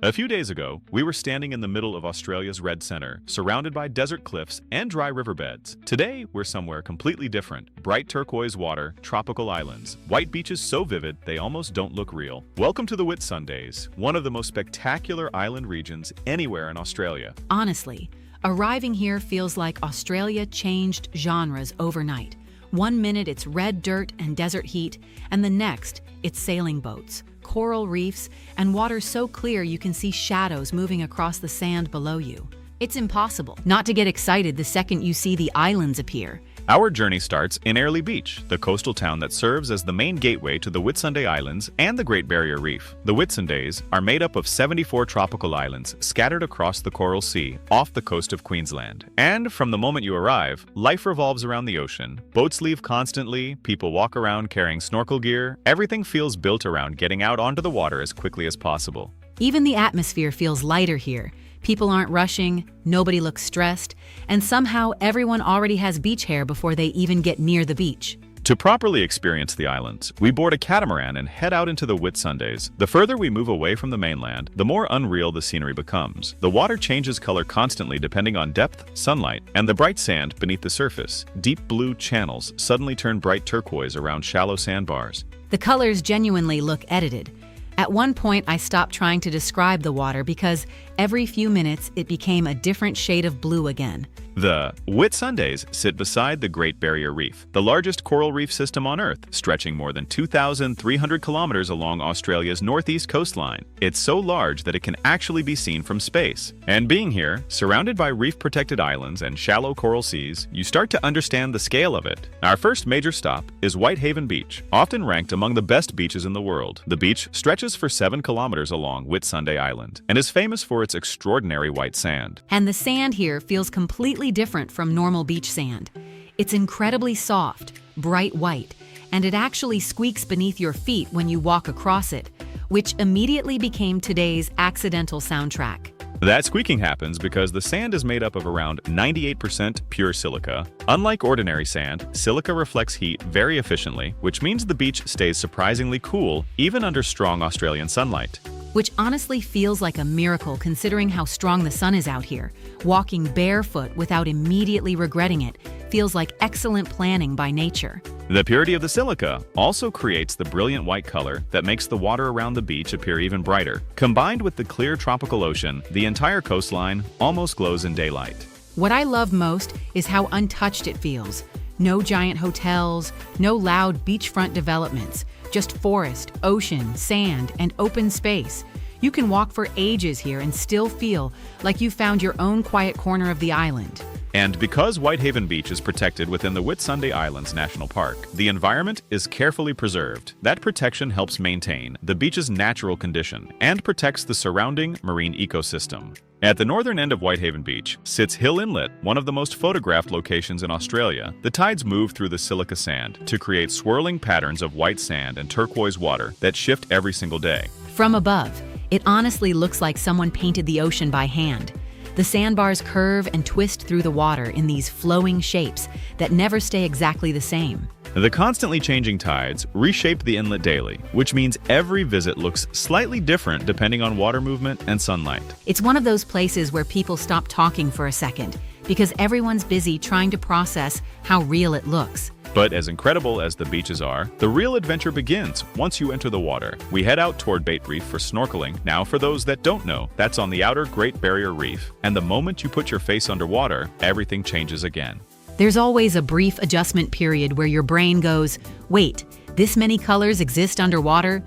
A few days ago, we were standing in the middle of Australia's red centre, surrounded by desert cliffs and dry riverbeds. Today, we're somewhere completely different. Bright turquoise water, tropical islands, white beaches so vivid they almost don't look real. Welcome to the Whitsundays, one of the most spectacular island regions anywhere in Australia. Honestly, arriving here feels like Australia changed genres overnight. One minute it's red dirt and desert heat, and the next it's sailing boats, coral reefs, and water so clear you can see shadows moving across the sand below you. It's impossible not to get excited the second you see the islands appear. Our journey starts in Airlie Beach, the coastal town that serves as the main gateway to the Whitsunday Islands and the Great Barrier Reef. The Whitsundays are made up of 74 tropical islands scattered across the Coral Sea off the coast of Queensland. And from the moment you arrive, life revolves around the ocean. Boats leave constantly, people walk around carrying snorkel gear. Everything feels built around getting out onto the water as quickly as possible. Even the atmosphere feels lighter here. People aren't rushing, nobody looks stressed, and somehow everyone already has beach hair before they even get near the beach. To properly experience the islands, we board a catamaran and head out into the Whitsundays. The further we move away from the mainland, the more unreal the scenery becomes. The water changes color constantly depending on depth, sunlight, and the bright sand beneath the surface. Deep blue channels suddenly turn bright turquoise around shallow sandbars. The colors genuinely look edited. At one point, I stopped trying to describe the water because every few minutes it became a different shade of blue again. The Whitsundays sit beside the Great Barrier Reef, the largest coral reef system on Earth, stretching more than 2,300 kilometers along Australia's northeast coastline. It's so large that it can actually be seen from space. And being here, surrounded by reef-protected islands and shallow coral seas, you start to understand the scale of it. Our first major stop is Whithaven Beach, often ranked among the best beaches in the world. The beach stretches for 7 kilometers along Whitsunday Island and is famous for its extraordinary white sand. And the sand here feels completely different from normal beach sand. It's incredibly soft, bright white, and it actually squeaks beneath your feet when you walk across it, which immediately became today's accidental soundtrack. That squeaking happens because the sand is made up of around 98% pure silica. Unlike ordinary sand, silica reflects heat very efficiently, which means the beach stays surprisingly cool even under strong Australian sunlight. Which honestly feels like a miracle considering how strong the sun is out here. Walking barefoot without immediately regretting it feels like excellent planning by nature. The purity of the silica also creates the brilliant white color that makes the water around the beach appear even brighter. Combined with the clear tropical ocean, the entire coastline almost glows in daylight. What I love most is how untouched it feels. No giant hotels, no loud beachfront developments, just forest, ocean, sand, and open space. You can walk for ages here and still feel like you found your own quiet corner of the island. And because Whitehaven Beach is protected within the Whitsunday Islands National Park, the environment is carefully preserved. That protection helps maintain the beach's natural condition and protects the surrounding marine ecosystem. At the northern end of Whitehaven Beach sits Hill Inlet, one of the most photographed locations in Australia. The tides move through the silica sand to create swirling patterns of white sand and turquoise water that shift every single day. From above, it honestly looks like someone painted the ocean by hand. The sandbars curve and twist through the water in these flowing shapes that never stay exactly the same. The constantly changing tides reshape the inlet daily, which means every visit looks slightly different depending on water movement and sunlight. It's one of those places where people stop talking for a second because everyone's busy trying to process how real it looks. But as incredible as the beaches are, the real adventure begins once you enter the water. We head out toward Bait Reef for snorkeling. Now, for those that don't know, that's on the outer Great Barrier Reef. And the moment you put your face underwater, everything changes again. There's always a brief adjustment period where your brain goes, wait, this many colors exist underwater?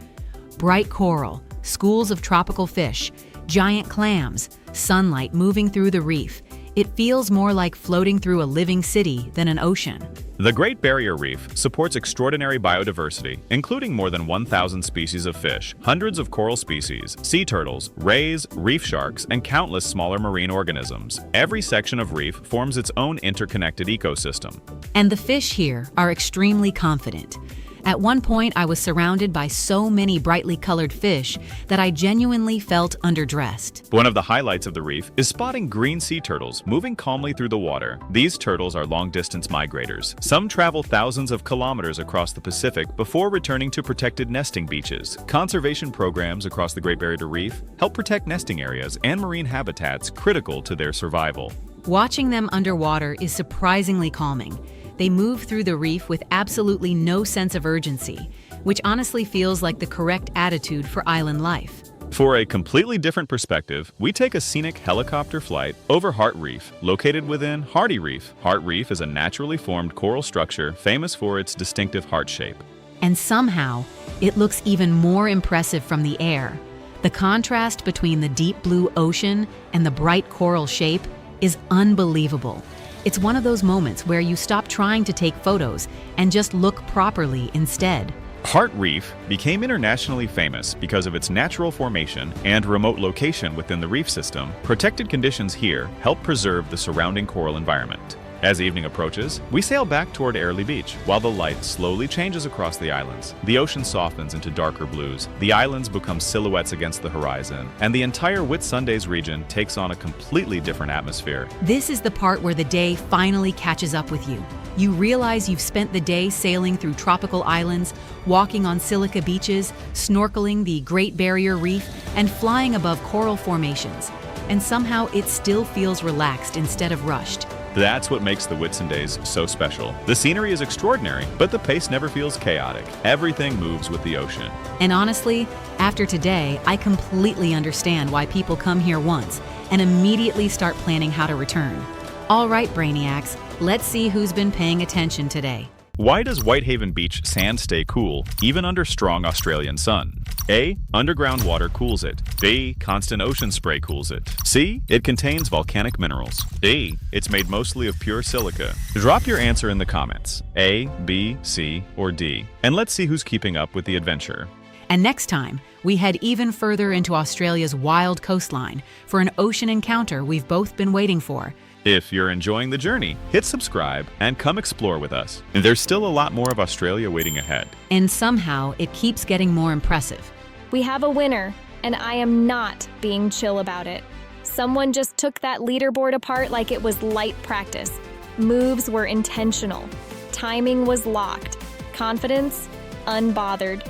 Bright coral, schools of tropical fish, giant clams, sunlight moving through the reef. It feels more like floating through a living city than an ocean. The Great Barrier Reef supports extraordinary biodiversity, including more than 1,000 species of fish, hundreds of coral species, sea turtles, rays, reef sharks, and countless smaller marine organisms. Every section of reef forms its own interconnected ecosystem. And the fish here are extremely confident. At one point, I was surrounded by so many brightly colored fish that I genuinely felt underdressed. One of the highlights of the reef is spotting green sea turtles moving calmly through the water. These turtles are long-distance migrators. Some travel thousands of kilometers across the Pacific before returning to protected nesting beaches. Conservation programs across the Great Barrier Reef help protect nesting areas and marine habitats critical to their survival. Watching them underwater is surprisingly calming. They move through the reef with absolutely no sense of urgency, which honestly feels like the correct attitude for island life. For a completely different perspective, we take a scenic helicopter flight over Hart Reef, located within Hardy Reef. Hart Reef is a naturally formed coral structure famous for its distinctive heart shape. And somehow, it looks even more impressive from the air. The contrast between the deep blue ocean and the bright coral shape is unbelievable. It's one of those moments where you stop trying to take photos and just look properly instead. Hart Reef became internationally famous because of its natural formation and remote location within the reef system. Protected conditions here help preserve the surrounding coral environment. As evening approaches, we sail back toward Airlie Beach while the light slowly changes across the islands. The ocean softens into darker blues, the islands become silhouettes against the horizon, and the entire Whitsundays region takes on a completely different atmosphere. This is the part where the day finally catches up with you. You realize you've spent the day sailing through tropical islands, walking on silica beaches, snorkeling the Great Barrier Reef, and flying above coral formations. And somehow it still feels relaxed instead of rushed. That's what makes the Whitsundays so special. The scenery is extraordinary, but the pace never feels chaotic. Everything moves with the ocean. And honestly, after today, I completely understand why people come here once and immediately start planning how to return. All right, Brainiacs, let's see who's been paying attention today. Why does Whitehaven Beach sand stay cool, even under strong Australian sun? A. Underground water cools it. B. Constant ocean spray cools it. C. It contains volcanic minerals. D. It's made mostly of pure silica. Drop your answer in the comments. A, B, C, or D. And let's see who's keeping up with the adventure. And next time, we head even further into Australia's wild coastline for an ocean encounter we've both been waiting for. If you're enjoying the journey, hit subscribe and come explore with us. There's still a lot more of Australia waiting ahead. And somehow, it keeps getting more impressive. We have a winner, and I am not being chill about it. Someone just took that leaderboard apart like it was light practice. Moves were intentional. Timing was locked. Confidence, unbothered.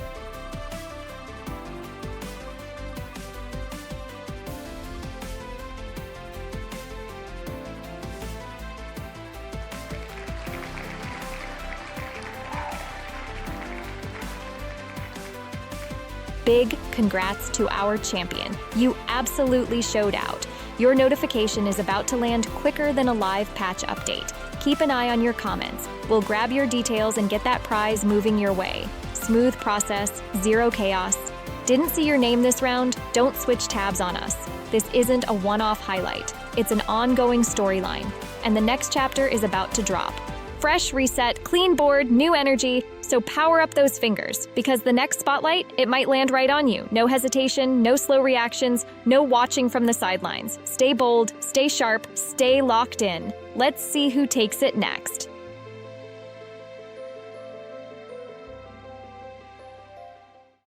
Big congrats to our champion. You absolutely showed out. Your notification is about to land quicker than a live patch update. Keep an eye on your comments. We'll grab your details and get that prize moving your way. Smooth process, zero chaos. Didn't see your name this round? Don't switch tabs on us. This isn't a one-off highlight. It's an ongoing storyline, and the next chapter is about to drop. Fresh reset, clean board, new energy, so power up those fingers, because the next spotlight, it might land right on you. No hesitation, no slow reactions, no watching from the sidelines. Stay bold, stay sharp, stay locked in. Let's see who takes it next.